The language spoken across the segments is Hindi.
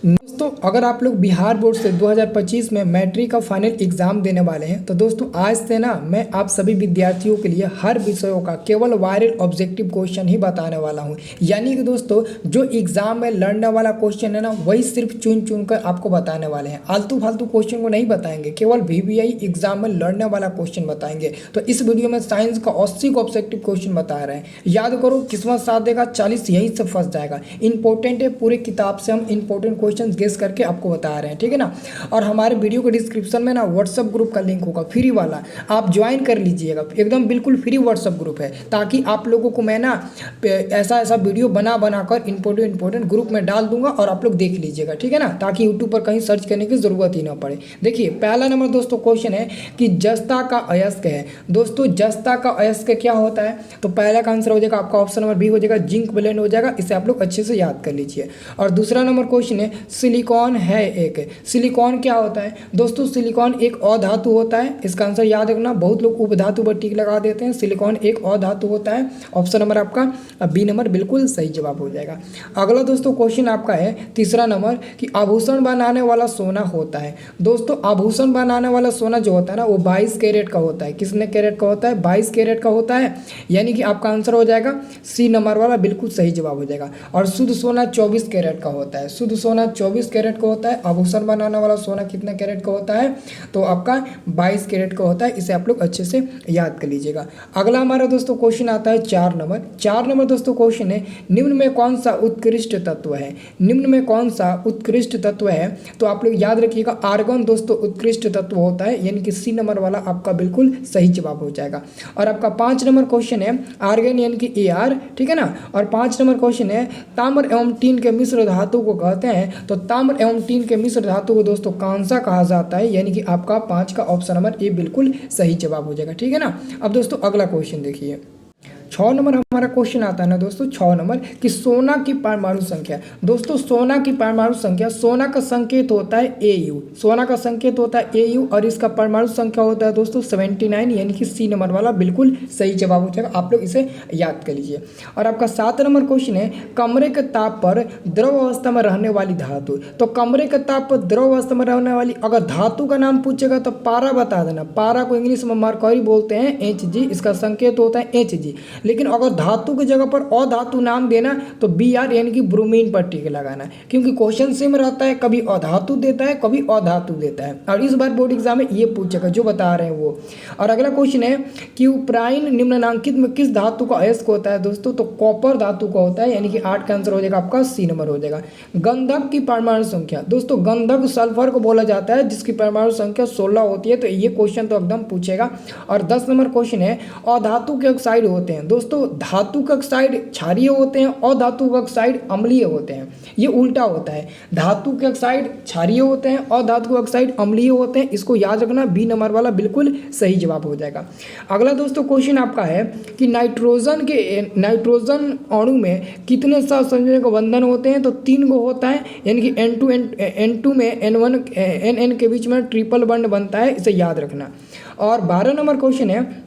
दोस्तों अगर आप लोग बिहार बोर्ड से 2025 में मैट्रिक का फाइनल एग्जाम देने वाले हैं तो दोस्तों आज से ना मैं आप सभी विद्यार्थियों के लिए हर विषयों का केवल वायरल ऑब्जेक्टिव क्वेश्चन ही बताने वाला हूं। यानी कि दोस्तों जो एग्जाम में लड़ने वाला क्वेश्चन है ना वही सिर्फ चुन चुन कर आपको बताने वाले हैं। आलतू फालतू क्वेश्चन को नहीं बताएंगे, केवल वीवीआई एग्जाम में लड़ने वाला क्वेश्चन बताएंगे। तो इस वीडियो में साइंस का 80 का ऑब्जेक्टिव क्वेश्चन बता रहे हैं। याद करो, किस्मत साथ देगा, 40 यहीं से फंस जाएगा। इंपॉर्टेंट है, पूरी किताब से हम इंपॉर्टेंट क्वेश्चन गेस करके आपको बता रहे हैं, ठीक है ना। और हमारे वीडियो के डिस्क्रिप्शन में ना व्हाट्सअप ग्रुप का लिंक होगा, फ्री वाला, आप ज्वाइन कर लीजिएगा। एकदम बिल्कुल फ्री व्हाट्सअप ग्रुप है, ताकि आप लोगों को मैं ना ऐसा ऐसा वीडियो बना कर इंपॉर्टेंट ग्रुप में डाल दूंगा और आप लोग देख लीजिएगा, ठीक है ना, ताकि यूट्यूब पर कहीं सर्च करने की जरूरत ही ना पड़े। देखिए पहला नंबर दोस्तों क्वेश्चन है कि जस्ता का अयस्क है। दोस्तों जस्ता का अयस्क क्या होता है? तो पहला का आंसर हो जाएगा आपका ऑप्शन नंबर बी हो जाएगा, जिंक ब्लेंड हो जाएगा। इसे आप लोग अच्छे से याद कर लीजिए। और दूसरा नंबर क्वेश्चन है सिलिकॉन है एक। सिलिकॉन क्या होता है? दोस्तों सिलिकॉन एक अधातु होता है। इसका आंसर याद रखना, बहुत लोग उपधातु पर टिक लगा देते हैं। सिलिकॉन एक अधातु होता है। ऑप्शन नंबर आपका बी नंबर बिल्कुल सही जवाब हो जाएगा। अगला दोस्तों क्वेश्चन आपका है तीसरा नंबर कि आभूषण बनाने वाला सोना होता है। दोस्तों आभूषण बनाने वाला सोना जो होता है ना वो 22 कैरेट का होता है। कितने कैरेट का होता है? 22 कैरेट का होता है। यानी कि आपका आंसर हो जाएगा सी नंबर वाला बिल्कुल सही जवाब हो जाएगा। और शुद्ध सोना 24 कैरेट का होता है। शुद्ध सोना 24 कैरेट का होता है। आभूषण बनाने वाला सोना कितने कैरेट का होता है? तो आपका 22 कैरेट का होता है। इसे आप लोग अच्छे से याद कर लीजिएगा। अगला हमारा दोस्तों क्वेश्चन आता है 4 नंबर दोस्तों क्वेश्चन है निम्न में कौन सा उत्कृष्ट तत्व है? निम्न में कौन सा उत्कृष्ट तत्व है? तो आप लोग याद रखिएगा आर्गन दोस्तों उत्कृष्ट तत्व होता है। यानी कि सी नंबर वाला आपका बिल्कुल सही जवाब हो जाएगा। और आपका 5 नंबर क्वेश्चन है आर्गन यानी कि AR, ठीक है ना। और 5 नंबर क्वेश्चन है ताम्र एवं टीन के मिश्र धातु को कहते हैं। तो ताम्र एवं टीन के मिश्र धातु को दोस्तों कांसा कहा जाता है। यानी कि आपका 5 का ऑप्शन नंबर ए बिल्कुल सही जवाब हो जाएगा, ठीक है ना। अब दोस्तों अगला क्वेश्चन देखिए 6 नंबर हमारा क्वेश्चन आता है ना दोस्तों 6 नंबर कि सोना की परमाणु संख्या। दोस्तों सोना की परमाणु संख्या, सोना का संकेत होता है AU। सोना का संकेत होता है AU और इसका परमाणु संख्या होता है दोस्तों 79। यानी कि सी नंबर वाला बिल्कुल सही जवाब हो जाएगा। आप लोग इसे याद कर लीजिए। और आपका 7 नंबर क्वेश्चन है कमरे के ताप पर द्रव अवस्था में रहने वाली धातु। तो कमरे के ताप पर द्रव अवस्था में रहने वाली अगर धातु का नाम पूछेगा तो पारा बता देना। पारा को इंग्लिश में मरकरी बोलते हैं, Hg, इसका संकेत होता है Hg। लेकिन अगर धातु की जगह पर अधातु नाम देना तो Br यानी कि ब्रोमीन पर टिक लगाना, क्योंकि क्वेश्चन सेम रहता है, कभी अधातु देता है कभी अधातु देता है। और इस बार बोर्ड एग्जाम में ये पूछेगा जो बता रहे हैं वो। और अगला क्वेश्चन है कि उपराइन निम्नलिखित में किस धातु का अयस्क होता है? दोस्तों तो कॉपर धातु का होता है। यानी कि 8 का आंसर हो जाएगा आपका सी नंबर हो जाएगा। गंधक की परमाणु संख्या। दोस्तों गंधक सल्फर को बोला जाता है जिसकी परमाणु संख्या 16 होती है। तो ये क्वेश्चन तो एकदम पूछेगा। और 10 नंबर क्वेश्चन है अधातु के ऑक्साइड होते हैं। दोस्तों धातु के ऑक्साइड क्षारीय होते हैं और धातु के ऑक्साइड अम्लीय होते हैं। ये उल्टा होता है, धातु के ऑक्साइड क्षारीय होते हैं और धातु के ऑक्साइड अम्लीय होते हैं। इसको याद रखना, बी नंबर वाला बिल्कुल सही जवाब हो जाएगा। अगला दोस्तों क्वेश्चन आपका है कि नाइट्रोजन अणु में कितने सहसंयोजक बंधन होते हैं? तो 3 गो होता है। यानी कि N2 में N1 NN के बीच में ट्रिपल बॉन्ड बनता है, इसे याद रखना। और 12 नंबर क्वेश्चन है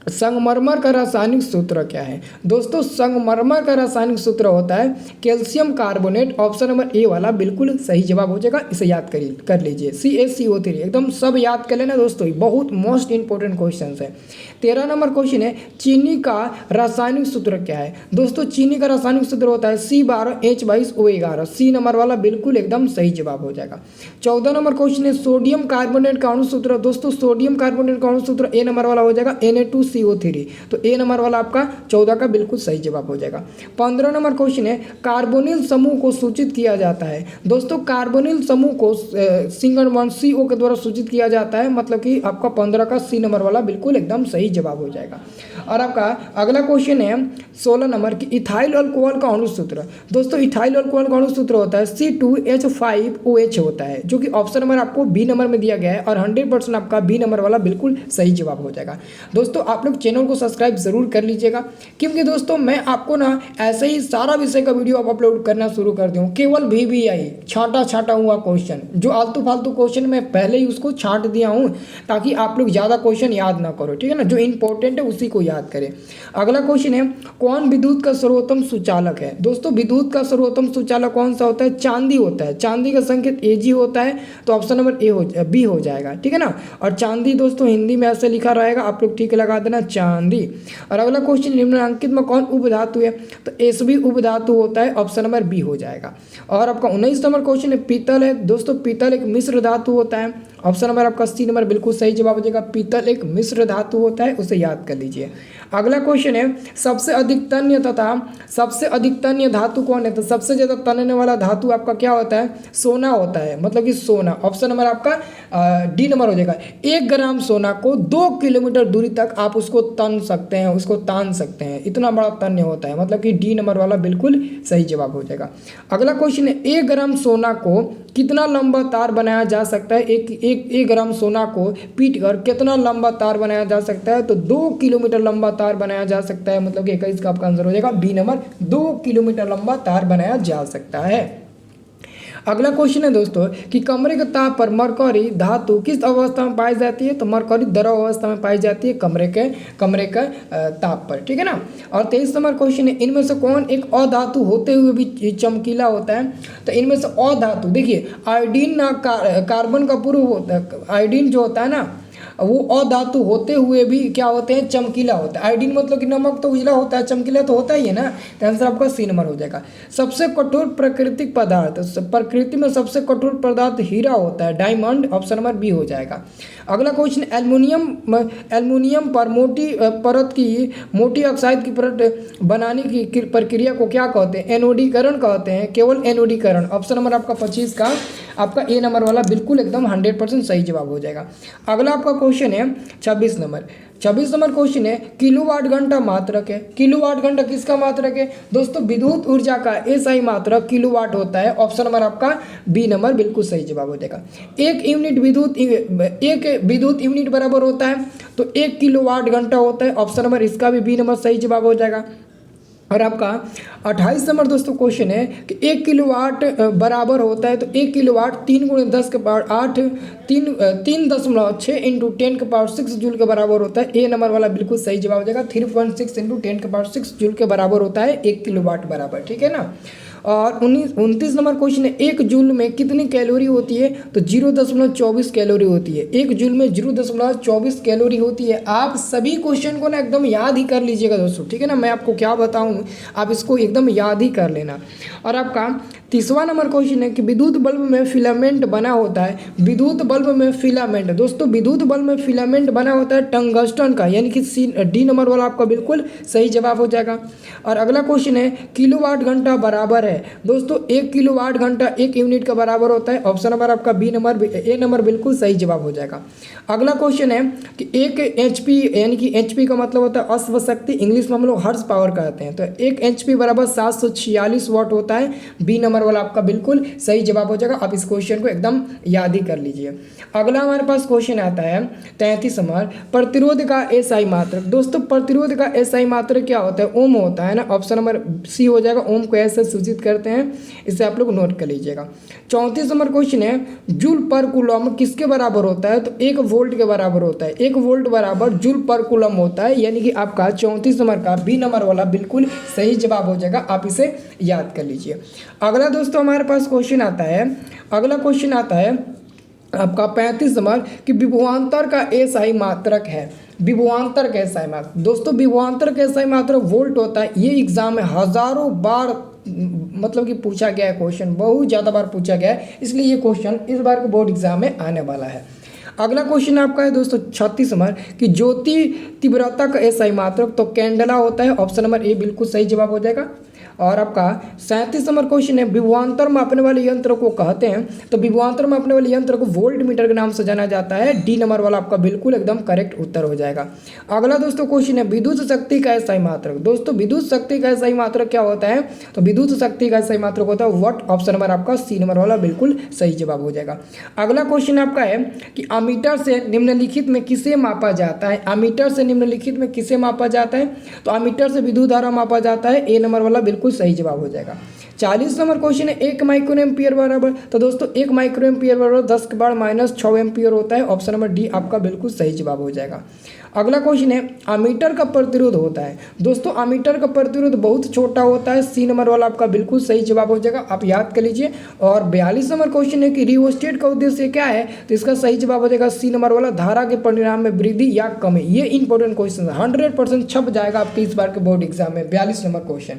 संगमरमर का रासायनिक सूत्र क्या है? दोस्तों संगमरमर का रासायनिक सूत्र होता है calcium carbonate. Option number A वाला बिल्कुल सही जवाब हो जाएगा। इसे याद कर लीजिए, CaCO3। एकदम सब याद कर लेना दोस्तों, बहुत मोस्ट इंपॉर्टेंट क्वेश्चन है। 13 नंबर क्वेश्चन है चीनी का रासायनिक सूत्र क्या है? दोस्तों चीनी का रासायनिक सूत्र होता है C12H22O11। सी नंबर वाला बिल्कुल एकदम सही जवाब हो जाएगा। 14 नंबर क्वेश्चन है सोडियम कार्बोनेट का अणु सूत्र। दोस्तों सोडियम कार्बोनेट का अणु सूत्र ए नंबर वाला हो जाएगा Na2CO3। तो ए नंबर वाला आपका 14 का बिल्कुल सही जवाब हो जाएगा। 15 नंबर क्वेश्चन है कार्बोनिल समूह को सूचित किया जाता है। दोस्तों कार्बोनिल समूह को सिंगल बॉन्ड CO के द्वारा सूचित किया जाता है। मतलब कि आपका 15 का सी नंबर वाला बिल्कुल एकदम सही जवाब हो जाएगा। और आपका अगला क्वेश्चन है 16 नंबर की इथाइल अल्कोहल का अणु सूत्र। दोस्तों इथाइल अल्कोहल का अणु सूत्र होता है C2H5OH होता है, जो कि ऑप्शन नंबर आपको बी नंबर में दिया गया है। और 100% आपका बी नंबर वाला बिल्कुल सही जवाब हो जाएगा। दोस्तों आप लोग चैनल को सब्सक्राइब ज़रूर कर लीजिएगा, क्योंकि दोस्तों मैं आपको ना ऐसे ही सारा विषय का वीडियो अब अपलोड करना शुरू कर दूँ। केवल VVI छांटा हुआ क्वेश्चन, जो आलतू फालतू क्वेश्चन मैं पहले ही उसको छांट दिया हूँ ताकि आप लोग ज़्यादा क्वेश्चन याद ना करो, ठीक है ना। जो इंपॉर्टेंट है उसी को याद करें। अगला क्वेश्चन है, कौन विद्युत का सर्वोत्तम सुचालक है। दोस्तों विद्युत का सर्वोत्तम सुचालक कौन सा होता है? चांदी होता है। चांदी का संकेत Ag होता है, तो ऑप्शन नंबर बी हो जाएगा, ठीक है ना। और चांदी दोस्तों हिंदी में ऐसे लिखा रहेगा, आप लोग ठीक लगा देना, चांदी। और अगला क्वेश्चन, निम्नलिखित में कौन उपधातु है? तो Sb उपधातु होता है, ऑप्शन नंबर बी हो जाएगा। और आपका 19 नंबर क्वेश्चन है, पीतल है। दोस्तों पीतल एक मिश्र धातु होता है, ऑप्शन नंबर आपका सी नंबर बिल्कुल सही जवाब हो जाएगा। पीतल एक मिश्र धातु होता है, उसे याद कर लीजिए। अगला क्वेश्चन है, सबसे अधिक तन्य तथा सबसे अधिक तन्य धातु कौन है? तो सबसे ज़्यादा तनने वाला धातु आपका क्या होता है? सोना होता है, मतलब कि सोना। ऑप्शन नंबर आपका डी नंबर हो जाएगा। 1 ग्राम सोना को 2 किलोमीटर दूरी तक आप उसको तन सकते हैं, उसको तान सकते हैं, इतना बड़ा तन्य होता है, मतलब कि डी नंबर वाला बिल्कुल सही जवाब हो जाएगा। अगला क्वेश्चन है, 1 ग्राम सोना को कितना लंबा तार बनाया जा सकता है? एक ग्राम सोना को पीट कर कितना लंबा तार बनाया जा सकता है? तो 2 किलोमीटर लंबा तार बनाया जा सकता है, मतलब कि 21 का आपका आंसर हो जाएगा बी नंबर, 2 किलोमीटर लंबा तार बनाया जा सकता है। अगला क्वेश्चन है दोस्तों कि कमरे के ताप पर मरकरी धातु किस अवस्था में पाई जाती है? तो मरकरी द्रव अवस्था में पाई जाती है कमरे के ताप पर, ठीक है ना। और 23 नंबर क्वेश्चन है, इनमें से कौन एक अधातु होते हुए भी चमकीला होता है? तो इनमें से अधातु, देखिए आयोडीन ना कार्बन का पूर्व होता है, आयोडीन जो होता है ना वो अधातु होते हुए भी क्या होते हैं? चमकीला होता है। आयोडीन मतलब कि नमक तो उजला होता है, चमकीला तो होता ही है ना। तो आंसर आपका सी नंबर हो जाएगा। सबसे कठोर प्राकृतिक पदार्थ, प्रकृति में सबसे कठोर पदार्थ हीरा होता है, डायमंड, ऑप्शन नंबर बी हो जाएगा। अगला क्वेश्चन, एल्युमिनियम पर मोटी परत की मोटी ऑक्साइड की परत बनाने की प्रक्रिया को क्या कहते हैं? एनोडीकरण कहते हैं, केवल एनोडीकरण। ऑप्शन नंबर आपका 25 का आपका ए नंबर वाला बिल्कुल एकदम 100% सही जवाब हो जाएगा। अगला आपका क्वेश्चन है 26 नंबर क्वेश्चन है, किलोवाट घंटा मात्रक है। किलोवाट घंटा किसका मात्रक है? दोस्तों विद्युत ऊर्जा का SI मात्रक किलोवाट होता है, ऑप्शन नंबर आपका बी नंबर बिल्कुल सही जवाब हो जाएगा। एक विद्युत यूनिट बराबर होता है तो 1 किलोवाट घंटा होता है, ऑप्शन नंबर इसका भी बी नंबर सही जवाब हो जाएगा। और आपका 28 नंबर दोस्तों क्वेश्चन है कि 1 किलोवाट बराबर होता है, तो 1 किलोवाट 3 × 10 के पावर 8 3.6 इंटू 10 के पावर 6 जूल के बराबर होता है। ए नंबर वाला बिल्कुल सही जवाब हो जाएगा। 3.6 इंटू 10 के पावर 6 जूल के बराबर होता है 1 किलोवाट बराबर, ठीक है ना। और 29 नंबर क्वेश्चन है, 1 जूल में कितनी कैलोरी होती है? तो 0.24 कैलोरी होती है। 1 जूल में 0.24 कैलोरी होती है। आप सभी क्वेश्चन को ना एकदम याद ही कर लीजिएगा दोस्तों, ठीक है ना। मैं आपको क्या बताऊं, आप इसको एकदम याद ही कर लेना। और आपका 30वां नंबर क्वेश्चन है कि विद्युत बल्ब में फिलामेंट बना होता है। विद्युत बल्ब में फिलामेंट, दोस्तों विद्युत बल्ब में फिलामेंट बना होता है टंगस्टन का, यानी कि डी नंबर वाला आपका बिल्कुल सही जवाब हो जाएगा। और अगला क्वेश्चन है, किलोवाट घंटा बराबर है। दोस्तों 1 किलोवाट घंटा 1 यूनिट का बराबर होता है, ऑप्शन नंबर आपका बी नंबर, ए नंबर बिल्कुल सही जवाब हो जाएगा। अगला क्वेश्चन है कि 1 HP, यानी कि HP का मतलब होता है अश्व शक्ति, इंग्लिश में हम लोग हर्स पावर कहते हैं। तो 1 HP बराबर 746 वाट होता है, बी नंबर वाला आपका बिल्कुल सही जवाब हो जाएगा। आप इस क्वेश्चन को एकदम याद ही कर लीजिए। अगला हमारे पास क्वेश्चन आता है 33 नंबर, प्रतिरोध का SI मात्रक। दोस्तों प्रतिरोध का SI मात्रक क्या होता है? ओम होता है ना, ऑप्शन नंबर सी हो जाएगा। ओम को ऐसे सूचित करते हैं, इसे आप लोग नोट कर लीजिएगा। 34 नंबर क्वेश्चन है, जूल पर कूलम किसके बराबर होता है? तो 1 वोल्ट के बराबर होता है। 1 वोल्ट बराबर जूल पर कूलम होता है, यानी कि आपका 34 नंबर का बी नंबर वाला बिल्कुल सही जवाब हो जाएगा। आप इसे याद कर लीजिए। अगला दोस्तों हमारे पास क्वेश्चन आता है, अगला क्वेश्चन आता है आपका 35 नंबर कि विभवांतर का SI मात्रक है। विभवांतर का SI मात्रक, दोस्तों विभवांतर का SI मात्रक वोल्ट होता है। ये एग्जाम में हज़ारों बार मतलब कि पूछा गया है, क्वेश्चन बहुत ज़्यादा बार पूछा गया है, इसलिए ये क्वेश्चन इस बार के बोर्ड एग्जाम में आने वाला है। अगला क्वेश्चन आपका है दोस्तों 36 नंबर कि ज्योति तीव्रता का SI मात्रक, तो कैंडला होता है, ऑप्शन नंबर ए बिल्कुल सही जवाब हो जाएगा। और आपका 37 नंबर क्वेश्चन है, विभवांतर मापने वाले यंत्र को कहते हैं। तो विभवांतर मापने वाले यंत्र को वोल्ट मीटर के नाम से जाना जाता है। डी नंबर वाला आपका बिल्कुल एकदम करेक्ट उत्तर हो जाएगा। अगला दोस्तों क्वेश्चन है, विद्युत शक्ति का SI मात्रक। दोस्तों विद्युत शक्ति का SI मात्रक क्या होता है? तो विद्युत शक्ति का SI मात्रक होता है वाट। ऑप्शन नंबर आपका सी नंबर वाला बिल्कुल सही जवाब हो जाएगा। अगला क्वेश्चन आपका है कि अमीटर से निम्नलिखित में किसे मापा जाता है? अमीटर से निम्नलिखित में किसे मापा जाता है? तो अमीटर से विद्युत धारा मापा जाता है। ए नंबर वाला बिल्कुल सही जवाब हो जाएगा। 40 नंबर क्वेश्चन है, 1 माइक्रो एम्पियर बराबर। तो दोस्तों 1 माइक्रो एम्पियर बराबर 10 के पावर -6 एम्पियर होता है। ऑप्शन नंबर डी आपका बिल्कुल सही जवाब हो जाएगा। अगला क्वेश्चन है, अमीटर का प्रतिरोध होता है। दोस्तों अमीटर का प्रतिरोध बहुत छोटा होता है। सी नंबर वाला आपका बिल्कुल सही जवाब हो जाएगा, आप याद कर लीजिए। और 42 नंबर क्वेश्चन है कि रिओस्टेट का उद्देश्य क्या है? तो इसका सही जवाब हो जाएगा सी नंबर वाला, धारा के परिणाम में वृद्धि या कमी। ये इंपॉर्टेंट क्वेश्चन 100% छप जाएगा आपके इस बार के बोर्ड एग्जाम में 42 नंबर क्वेश्चन।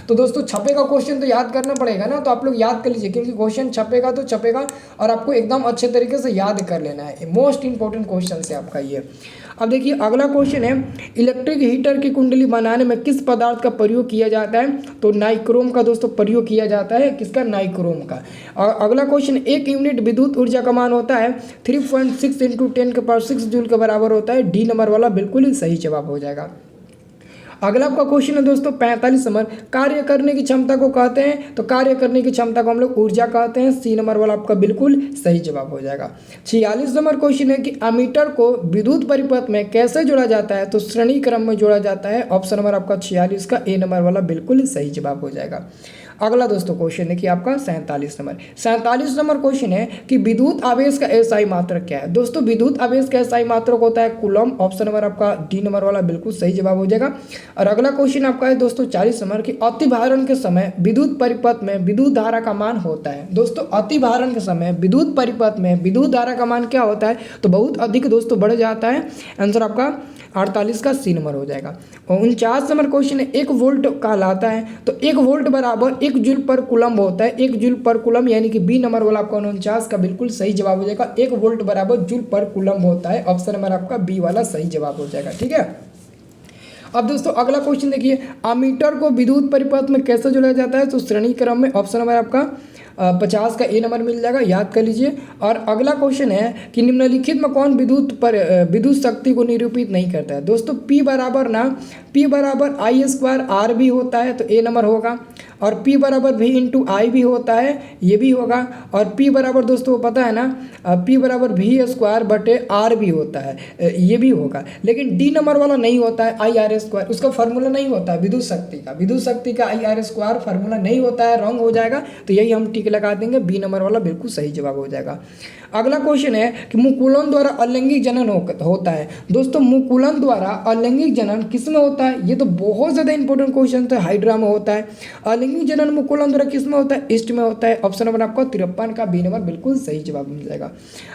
तो दोस्तों छपेगा क्वेश्चन तो याद करना पड़ेगा ना, तो आप लोग याद कर लीजिए, क्योंकि क्वेश्चन छपेगा तो छपेगा और आपको एकदम अच्छे तरीके से याद कर लेना है। मोस्ट इंपॉर्टेंट क्वेश्चन है आपका ये। अब देखिए अगला क्वेश्चन है, इलेक्ट्रिक हीटर की कुंडली बनाने में किस पदार्थ का प्रयोग किया जाता है? तो नाइक्रोम का दोस्तों प्रयोग किया जाता है। किसका? नाइक्रोम का। और अगला क्वेश्चन, 1 यूनिट विद्युत ऊर्जा का मान होता है 3.6 × 10⁶ जूल के बराबर होता है। डी नंबर वाला बिल्कुल ही सही जवाब हो जाएगा। अगला आपका क्वेश्चन है दोस्तों 45 नंबर, कार्य करने की क्षमता को कहते हैं। तो कार्य करने की क्षमता को हम लोग ऊर्जा कहते हैं। सी नंबर वाला आपका बिल्कुल सही जवाब हो जाएगा। 46 नंबर क्वेश्चन है कि अमीटर को विद्युत परिपथ में कैसे जोड़ा जाता है? तो श्रेणी क्रम में जोड़ा जाता है। ऑप्शन नंबर आपका 46 का ए नंबर वाला बिल्कुल सही जवाब हो जाएगा। अगला दोस्तों क्वेश्चन है कि आपका 47 नंबर क्वेश्चन है कि विद्युत आवेश का SI मात्रक क्या है? दोस्तों विद्युत आवेश का SI मात्रक होता है कूलम। ऑप्शन नंबर आपका डी नंबर वाला बिल्कुल सही जवाब हो जाएगा। और अगला क्वेश्चन आपका है दोस्तों 40 नंबर की अतिभारण के समय विद्युत परिपथ में विद्युत धारा का मान होता है। दोस्तों अतिभारण के समय विद्युत परिपथ में विद्युत धारा का मान क्या होता है? तो बहुत अधिक दोस्तों बढ़ जाता है। आंसर आपका 48 का सी नंबर हो जाएगा। और 49 नंबर क्वेश्चन है, 1 वोल्ट कहलाता है। तो 1 वोल्ट बराबर 1 जूल पर कूलम होता है। 1 जूल पर कूलम यानी कि बी नंबर वाला आपका 49 का बिल्कुल सही जवाब हो जाएगा। 1 वोल्ट बराबर जूल पर कूलम होता है। ऑप्शन नंबर आपका बी वाला सही जवाब हो जाएगा। ठीक है। अब दोस्तों अगला क्वेश्चन देखिए, अमीटर को विद्युत परिपथ में कैसे जोड़ा जाता है? तो श्रेणी क्रम में। ऑप्शन नंबर आपका 50 का ए नंबर मिल जाएगा, याद कर लीजिए। और अगला क्वेश्चन है कि निम्नलिखित में कौन विद्युत शक्ति को निरूपित नहीं करता है? दोस्तों P बराबर I² R भी होता है, तो ए नंबर होगा। और P बराबर V × I भी होता है, ये भी होगा। और P बराबर दोस्तों पता है ना, P बराबर V² R भी होता है, ये भी होगा। लेकिन डी नंबर वाला नहीं होता है, IR², उसका फार्मूला नहीं होता है विद्युत शक्ति का IR² फार्मूला नहीं होता है, रॉन्ग हो जाएगा। तो यही हम टिक लगा देंगे, बी नंबर वाला बिल्कुल सही जवाब हो जाएगा। अगला क्वेश्चन है कि मुकुलन द्वारा अलैंगिक जनन होता है। दोस्तों मुकुलन द्वारा अलैंगिक जनन किसमें होता है? ये तो बहुत ज़्यादा इंपॉर्टेंट क्वेश्चन है, हाइड्रा में होता है। अलैंगिक जनन मुकुलन द्वारा किसमें होता है? ईस्ट में होता है। ऑप्शन नंबर आपका 53 का बी नंबर बिल्कुल सही जवाब मिल जाएगा।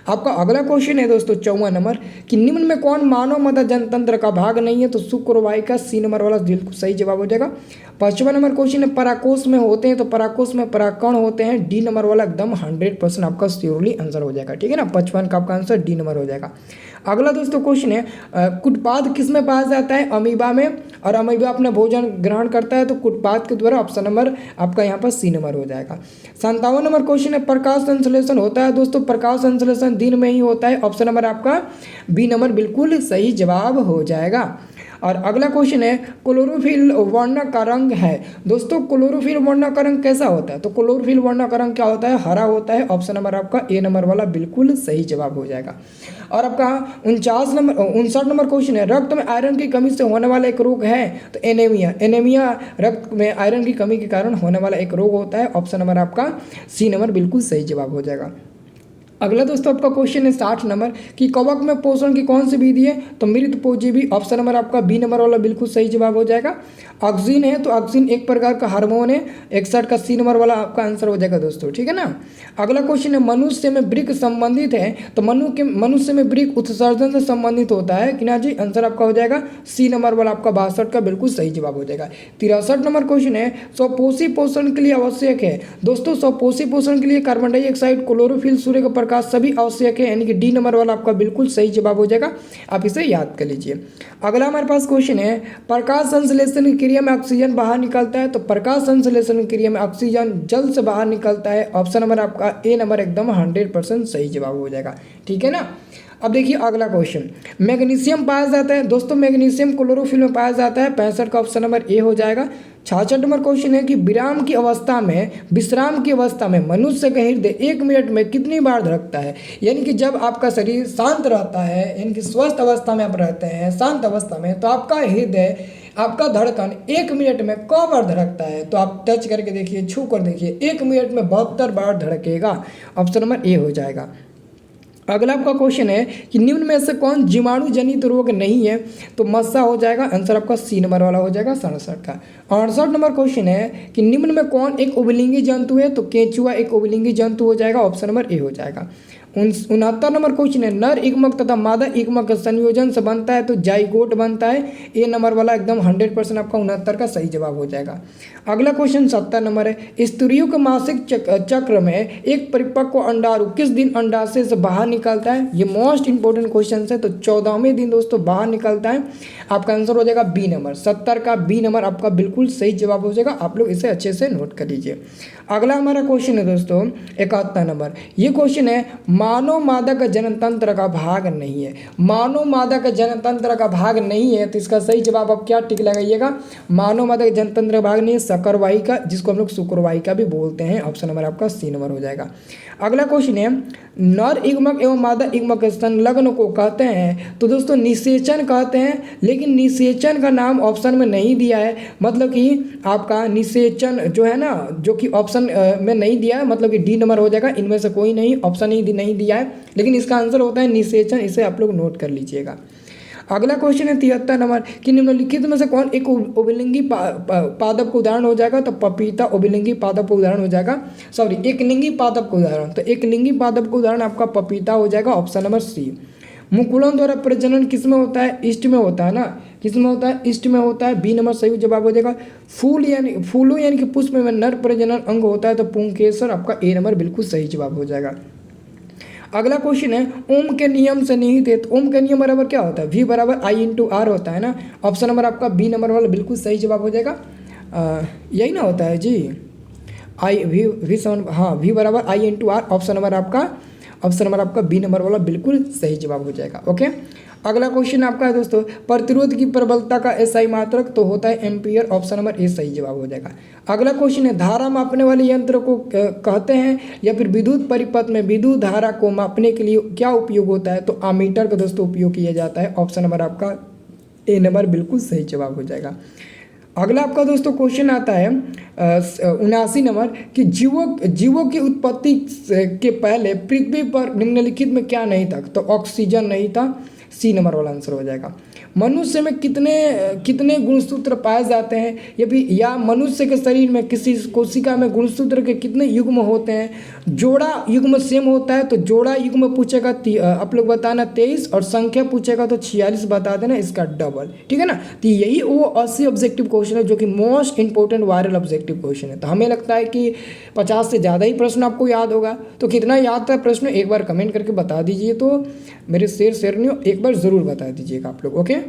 आपका अगला क्वेश्चन है दोस्तों 54 नंबर कि निम्न में कौन मानव मदद जनतंत्र का भाग नहीं है? तो शुक्र और वायु का सी नंबर वाला बिल्कुल सही जवाब हो जाएगा। 55 नंबर क्वेश्चन है, पराकोष में होते हैं। तो पराकोष में पराकण होते हैं। डी नंबर वाला एकदम 100% आपका श्योरली आंसर हो जाएगा। ठीक है ना, 55 का आपका आंसर डी नंबर हो जाएगा। अगला दोस्तों क्वेश्चन है, कुटपाद किस में पाया जाता है? अमीबा में। और अमीबा अपना भोजन ग्रहण करता है तो कुटपाद के द्वारा। ऑप्शन नंबर आपका यहाँ पर सी नंबर हो जाएगा। 57 नंबर क्वेश्चन है, प्रकाश संश्लेषण होता है। दोस्तों प्रकाश संश्लेषण दिन में ही होता है। ऑप्शन नंबर आपका बी नंबर बिल्कुल सही जवाब हो जाएगा। और अगला क्वेश्चन है, क्लोरोफिल वर्ण का रंग है। दोस्तों क्लोरोफिल वर्ण का रंग कैसा होता है? तो क्लोरोफिल वर्ण का रंग क्या होता है? हरा होता है। ऑप्शन नंबर आपका ए नंबर वाला बिल्कुल सही जवाब हो जाएगा। और आपका 59 नंबर क्वेश्चन है, रक्त में आयरन की कमी से होने वाला एक रोग है। तो एनीमिया रक्त में आयरन की कमी के कारण होने वाला एक रोग होता है। ऑप्शन नंबर आपका सी नंबर बिल्कुल सही जवाब हो जाएगा। अगला दोस्तों आपका क्वेश्चन है 60 नंबर कि कवक में पोषण की कौन सी विधि है? तो मृत पोजीवी। ऑप्शन नंबर आपका बी नंबर वाला बिल्कुल सही जवाब हो जाएगा। ऑक्सीजन है, तो ऑक्सीजन एक प्रकार का हार्मोन है। 61 का सी नंबर वाला आपका आंसर हो जाएगा दोस्तों। ठीक है ना। अगला क्वेश्चन है, मनुष्य में वृक्क संबंधित है। तो मनुष्य में वृक्क उत्सर्जन से संबंधित होता है कि ना जी? आंसर आपका हो जाएगा सी नंबर वाला आपका 62 का बिल्कुल सही जवाब हो जाएगा। 63 नंबर क्वेश्चन है, स्वपोषी पोषण के लिए आवश्यक है। दोस्तों स्वपोषी पोषण के लिए कार्बन डाइऑक्साइड, क्लोरोफिल, सूर्य का प्रकाश सभी आवश्यक है, यानी कि डी नंबर वाला आपका बिल्कुल सही जवाब हो जाएगा। आप इसे याद कर लीजिए। अगला हमारे पास क्वेश्चन है, प्रकाश संश्लेषण की क्रिया में ऑक्सीजन बाहर निकलता है। तो प्रकाश संश्लेषण की क्रिया में ऑक्सीजन जल से बाहर निकलता है। ऑप्शन नंबर आपका ए नंबर एकदम 100% सही जवाब हो जाएगा। ठीक है ना। अब देखिए अगला क्वेश्चन, मैग्नीशियम पाया जाता है। दोस्तों मैग्नीशियम क्लोरोफिल में पाया जाता है। 65 का ऑप्शन नंबर ए हो जाएगा। 66 नंबर क्वेश्चन है कि विश्राम की अवस्था में मनुष्य का हृदय 1 मिनट में कितनी बार धड़कता है। यानी कि जब आपका शरीर शांत रहता है, यानी कि स्वस्थ अवस्था में आप रहते हैं, शांत अवस्था में, तो आपका हृदय, आपका धड़कन 1 मिनट में कब बार धड़कता है। तो आप टच करके देखिए, छू कर देखिए, 1 मिनट में 72 बार धड़केगा। ऑप्शन नंबर ए हो जाएगा। अगला आपका क्वेश्चन है कि निम्न में से कौन जीवाणु जनित रोग नहीं है। तो मस्सा हो जाएगा। आंसर आपका सी नंबर वाला हो जाएगा 67 का। 68 नंबर क्वेश्चन है कि निम्न में कौन एक उभयलिंगी जंतु है। तो केंचुआ एक उभयलिंगी जंतु हो जाएगा। ऑप्शन नंबर ए हो जाएगा। 69 नंबर क्वेश्चन है, नर इक्मक तथा मादा इक्मक का संयोजन से बनता है तो जाइगोट बनता है। ए नंबर वाला एकदम 100% आपका 69 का सही जवाब हो जाएगा। अगला क्वेश्चन 70 नंबर है, स्त्रियों के मासिक चक्र में एक परिपक्व अंडाणु किस दिन अंडाशय से बाहर निकलता है। ये मोस्ट इंपॉर्टेंट क्वेश्चन है। तो 14वें दिन दोस्तों बाहर निकलता है। आपका आंसर हो जाएगा बी नंबर। 70 का बी नंबर आपका बिल्कुल सही जवाब हो जाएगा। आप लोग इसे अच्छे से नोट कर लीजिए। अगला हमारा क्वेश्चन है दोस्तों 71 नंबर। ये क्वेश्चन है, मानव मादा का जनतंत्र का भाग नहीं है। मानव मादा का जनतंत्र का भाग नहीं है, तो इसका सही जवाब आप क्या टिक लगाइएगा। मानव मादा का जनतंत्र का भाग नहीं है, शकरवाहिका, जिसको हम लोग शुक्रवाहिका भी बोलते हैं। ऑप्शन नंबर आपका सी नंबर हो जाएगा। अगला क्वेश्चन है, नर इक्मक एवं मादा इक्मक संलग्न को कहते हैं। तो दोस्तों निषेचन कहते हैं, लेकिन निषेचन का नाम ऑप्शन में नहीं दिया है। मतलब कि आपका निषेचन जो है ना, जो कि ऑप्शन में नहीं दिया है, मतलब कि डी नंबर हो जाएगा। इनमें से कोई नहीं, ऑप्शन ही नहीं दिया है, लेकिन इसका आंसर होता है निषेचन। इसे आप लोग नोट कर लीजिएगा। अगला क्वेश्चन है 73 नंबर कि निम्नलिखित में से कौन एक उभयलिंगी पादप का उदाहरण हो जाएगा। तो पपीता उभयलिंगी पादप का उदाहरण हो जाएगा। सॉरी, एकलिंगी पादप का उदाहरण। तो एकलिंगी पादप का उदाहरण आपका पपीता हो जाएगा। Option number C. मुकुलन द्वारा प्रजनन किस में होता है। ईस्ट में होता है ना। किस में होता है, ईस्ट में होता है। बी नंबर सही जवाब हो जाएगा। फूलों यानी कि पुष्प में नर प्रजनन अंग होता है। तो पुंकेसर आपका ए नंबर बिल्कुल सही जवाब हो जाएगा। अगला क्वेश्चन है, ओम के नियम से निहित है। तो ओम का नियम बराबर क्या होता है, वी बराबर आई इंटू आर होता है ना। ऑप्शन नंबर आपका बी नंबर वाला बिल्कुल सही जवाब हो जाएगा। यही ना होता है जी, आई वी सेवन, हाँ, वी बराबर आई इंटू आर। ऑप्शन नंबर आपका बी नंबर वाला बिल्कुल सही जवाब हो जाएगा। ओके। अगला क्वेश्चन आपका है दोस्तों, प्रतिरोध की प्रबलता का एसआई मात्रक तो होता है एम्पियर। ऑप्शन नंबर ए सही जवाब हो जाएगा। अगला क्वेश्चन है, धारा मापने वाले यंत्र को कहते हैं या फिर विद्युत परिपथ में विद्युत धारा को मापने के लिए क्या उपयोग होता है। तो अमीटर का दोस्तों उपयोग किया जाता है। ऑप्शन नंबर आपका ए नंबर बिल्कुल सही जवाब हो जाएगा। अगला आपका दोस्तों क्वेश्चन आता है 79 नंबर कि जीवों की उत्पत्ति के पहले पृथ्वी पर निम्नलिखित में क्या नहीं था। तो ऑक्सीजन नहीं था। सी नंबर वाला आंसर हो जाएगा। मनुष्य में कितने गुणसूत्र पाए जाते हैं, या मनुष्य के शरीर में किसी कोशिका में गुणसूत्र के कितने युग्म होते हैं। जोड़ा युग्म सेम होता है। तो जोड़ा युग्म पूछेगा आप लोग बताना 23, और संख्या पूछेगा तो 46 बता देना, इसका डबल। ठीक है ना। तो यही वो 80 ऑब्जेक्टिव क्वेश्चन है जो कि most important viral objective question है। तो हमें लगता है कि 50 से ज़्यादा ही प्रश्न आपको याद होगा। तो कितना याद था प्रश्न एक बार कमेंट करके बता दीजिए। तो मेरे शेरनियों एक बार ज़रूर बता दीजिएगा आप लोग। ओके।